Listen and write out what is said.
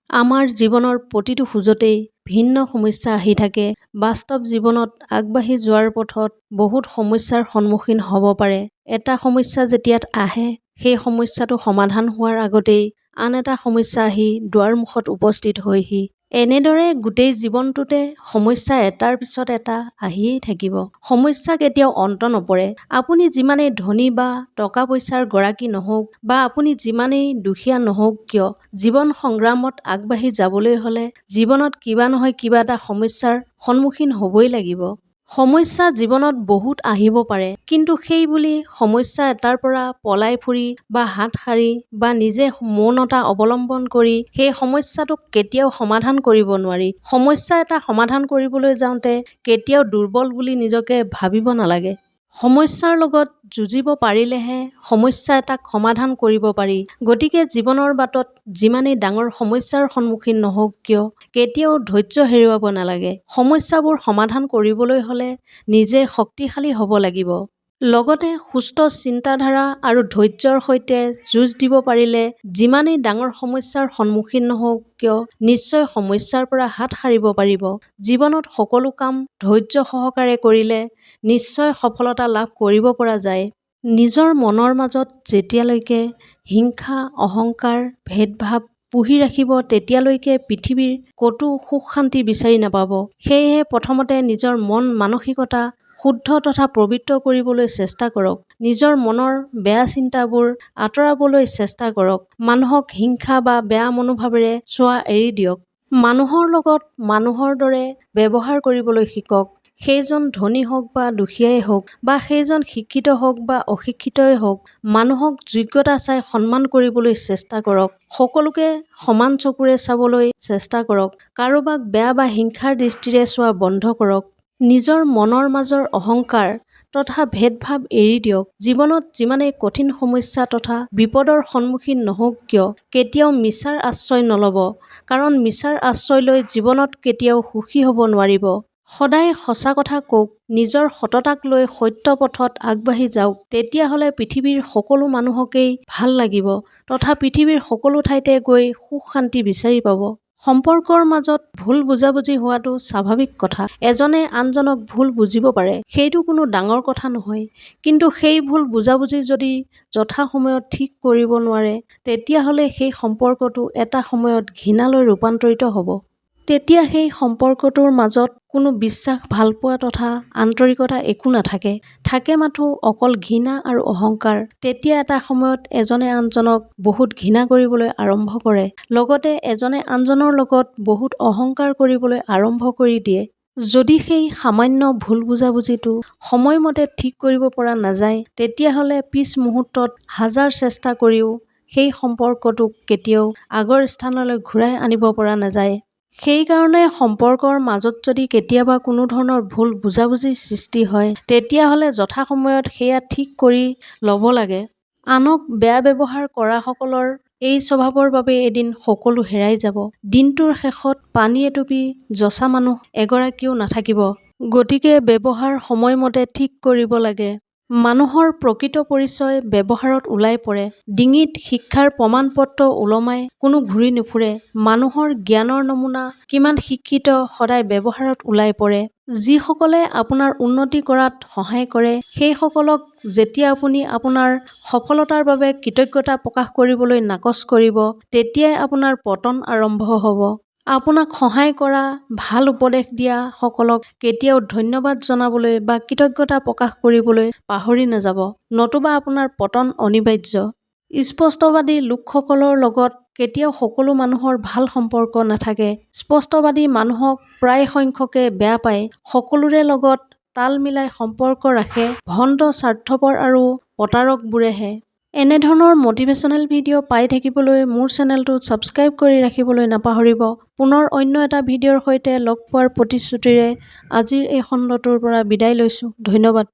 আমাৰ জীৱনৰ প্ৰতিটো খোজতেই ভিন্ন সমস্যা আহি থাকে। বাস্তৱ জীৱনত আগবাঢ়ি যোৱাৰ পথত বহুত সমস্যাৰ সন্মুখীন হ'ব পাৰে। এটা সমস্যা যেতিয়া আহে, সেই সমস্যাটো সমাধান হোৱাৰ আগতেই আন এটা সমস্যা আহি দুৱাৰমুখত উপস্থিত হয়হি। এনেদৰে গোটেই জীৱনটোতে সমস্যা এটাৰ পিছত এটা আহিয়েই থাকিব। সমস্যা কেতিয়াও অন্ত নপৰে। আপুনি যিমানেই ধনী বা টকা পইচাৰ গৰাকী নহওক বা আপুনি যিমানেই দুখীয়া নহওক কিয়, জীৱন সংগ্ৰামত আগবাঢ়ি যাবলৈ হ'লে জীৱনত কিবা নহয় কিবা এটা সমস্যাৰ সন্মুখীন হ'বই লাগিব। সমস্যা জীৱনত বহুত আহিব পাৰে, কিন্তু সেই বুলি সমস্যা এটাৰ পৰা পলাই ফুৰি বা হাত সাৰি বা নিজে মৌনতা অৱলম্বন কৰি সেই সমস্যাটোক কেতিয়াও সমাধান কৰিব নোৱাৰি। সমস্যা এটা সমাধান কৰিবলৈ যাওঁতে কেতিয়াও দুৰ্বল বুলি নিজকে ভাবিব নালাগে। সমস্যাৰ লগত যুঁজিব পাৰিলেহে সমস্যা এটাক সমাধান কৰিব পাৰি। গতিকে জীৱনৰ বাটত যিমানেই ডাঙৰ সমস্যাৰ সন্মুখীন নহওক কিয়, কেতিয়াও ধৈৰ্য হেৰুৱাব নালাগে। সমস্যাবোৰ সমাধান কৰিবলৈ হ'লে নিজে শক্তিশালী হ'ব লাগিব। লগতে সুস্থ চিন্তাধাৰা আৰু ধৈৰ্যৰ সৈতে যুঁজ দিব পাৰিলে যিমানেই ডাঙৰ সমস্যাৰ সন্মুখীন নহওক কিয়, নিশ্চয় সমস্যাৰ পৰা হাত সাৰিব পাৰিব। জীৱনত সকলো কাম ধৈৰ্য সহকাৰে কৰিলে নিশ্চয় সফলতা লাভ কৰিব পৰা যায়। নিজৰ মনৰ মাজত যেতিয়ালৈকে হিংসা, অহংকাৰ, ভেদভাৱ পুহি ৰাখিব, তেতিয়ালৈকে পৃথিৱীৰ ক'তো সুখ শান্তি বিচাৰি নাপাব। সেয়েহে প্ৰথমতে নিজৰ মন মানসিকতা শুদ্ধ তথা পবিত্ৰ কৰিবলৈ চেষ্টা কৰক। নিজৰ মনৰ বেয়া চিন্তাবোৰ আঁতৰাবলৈ চেষ্টা কৰক। মানুহক হিংসা বা বেয়া মনোভাৱেৰে চোৱা এৰি দিয়ক। মানুহৰ লগত মানুহৰ দৰে ব্যৱহাৰ কৰিবলৈ শিকক। সেইজন ধনী হওক বা দুখীয়াই হওক বা সেইজন শিক্ষিত হওক বা অশিক্ষিতই হওক, মানুহক যোগ্যতা চাই সন্মান কৰিবলৈ চেষ্টা কৰক। সকলোকে সমান চকুৰে চাবলৈ চেষ্টা কৰক। কাৰোবাক বেয়া বা হিংসাৰ দৃষ্টিৰে চোৱা বন্ধ কৰক। নিজৰ মনৰ মাজৰ অহংকাৰ তথা ভেদভাৱ এৰি দিয়ক। জীৱনত যিমানেই কঠিন সমস্যা তথা বিপদৰ সন্মুখীন নহওক কিয়, কেতিয়াও মিছাৰ আশ্ৰয় নল'ব। কাৰণ মিছাৰ আশ্ৰয় লৈ জীৱনত কেতিয়াও সুখী হ'ব নোৱাৰিব। সদায় সঁচা কথা কওক। নিজৰ সততাক লৈ সত্য পথত আগবাঢ়ি যাওক। তেতিয়াহ'লে পৃথিৱীৰ সকলো মানুহকেই ভাল লাগিব তথা পৃথিৱীৰ সকলো ঠাইতে গৈ সুখ শান্তি বিচাৰি পাব। সম্পৰ্কৰ মাজত ভুল বুজাবুজি হোৱাটো স্বাভাৱিক কথা। এজনে আনজনক ভুল বুজিব পাৰে, সেইটো কোনো ডাঙৰ কথা নহয়। কিন্তু সেই ভুল বুজাবুজি যদি যথা সময়ত ঠিক কৰিব নোৱাৰে, তেতিয়াহ'লে সেই সম্পৰ্কটো এটা সময়ত ঘৃণালৈ ৰূপান্তৰিত হ'ব। তেতিয়া সেই সম্পৰ্কটোৰ মাজত কোনো বিশ্বাস, ভালপোৱা তথা আন্তৰিকতা একো নাথাকে। থাকে মাথো অকল ঘৃণা আৰু অহংকাৰ। তেতিয়া এটা সময়ত এজনে আনজনক বহুত ঘৃণা কৰিবলৈ আৰম্ভ কৰে। লগতে এজনে আনজনৰ লগত বহুত অহংকাৰ কৰিবলৈ আৰম্ভ কৰি দিয়ে। যদি সেই সামান্য ভুল বুজাবুজিটো সময়মতে ঠিক কৰিব পৰা নাযায়, তেতিয়াহ'লে পিছ মুহূৰ্তত হাজাৰ চেষ্টা কৰিও সেই সম্পৰ্কটোক কেতিয়াও আগৰ স্থানলৈ ঘূৰাই আনিব পৰা নাযায়। সেইকাৰণে সম্পৰ্কৰ মাজত যদি কেতিয়াবা কোনো ধৰণৰ ভুল বুজাবুজিৰ সৃষ্টি হয়, তেতিয়াহ'লে যথা সময়ত সেয়া ঠিক কৰি ল'ব লাগে। আনক বেয়া ব্যৱহাৰ কৰাসকলৰ এই স্বভাৱৰ বাবে এদিন সকলো হেৰাই যাব। দিনটোৰ শেষত পানী এটুপি যচা মানুহ এগৰাকীও নাথাকিব। গতিকে ব্যৱহাৰ সময়মতে ঠিক কৰিব লাগে। মানুহৰ প্ৰকৃত পৰিচয় ব্যৱহাৰত ওলাই পৰে। ডিঙিত শিক্ষাৰ প্ৰমাণ পত্ৰ ওলমাই কোনো ঘূৰি নুফুৰে। মানুহৰ জ্ঞানৰ নমুনা কিমান শিক্ষিত সদায় ব্যৱহাৰত ওলাই পৰে। যিসকলে আপোনাৰ উন্নতি কৰাত সহায় কৰে, সেইসকলক যেতিয়া আপুনি আপোনাৰ সফলতাৰ বাবে কৃতজ্ঞতা প্ৰকাশ কৰিবলৈ নাকচ কৰিব, তেতিয়াই আপোনাৰ পতন আৰম্ভ হ'ব। আপোনাক সহায় কৰা, ভাল উপদেশ দিয়া সকলক কেতিয়াও ধন্যবাদ জনাবলৈ বা কৃতজ্ঞতা প্ৰকাশ কৰিবলৈ পাহৰি নাযাব, নতুবা আপোনাৰ পতন অনিবাৰ্য। স্পষ্টবাদী লোকসকলৰ লগত কেতিয়াও সকলো মানুহৰ ভাল সম্পৰ্ক নাথাকে। স্পষ্টবাদী মানুহক প্ৰায় সংখ্যকে বেয়া পায়। সকলোৰে লগত তাল মিলাই সম্পৰ্ক ৰাখে ভণ্ড, স্বাৰ্থপৰ আৰু প্ৰতাৰকবোৰেহে। এনেধৰণৰ মটিভেশ্যনেল ভিডিঅ' পাই থাকিবলৈ মোৰ চেনেলটো ছাবস্ক্ৰাইব কৰি ৰাখিবলৈ নাপাহৰিব। পুনৰ অন্য এটা ভিডিঅ'ৰ সৈতে লগ পোৱাৰ প্ৰতিশ্ৰুতিৰে আজিৰ এই খণ্ডটোৰ পৰা বিদায় লৈছোঁ। ধন্যবাদ।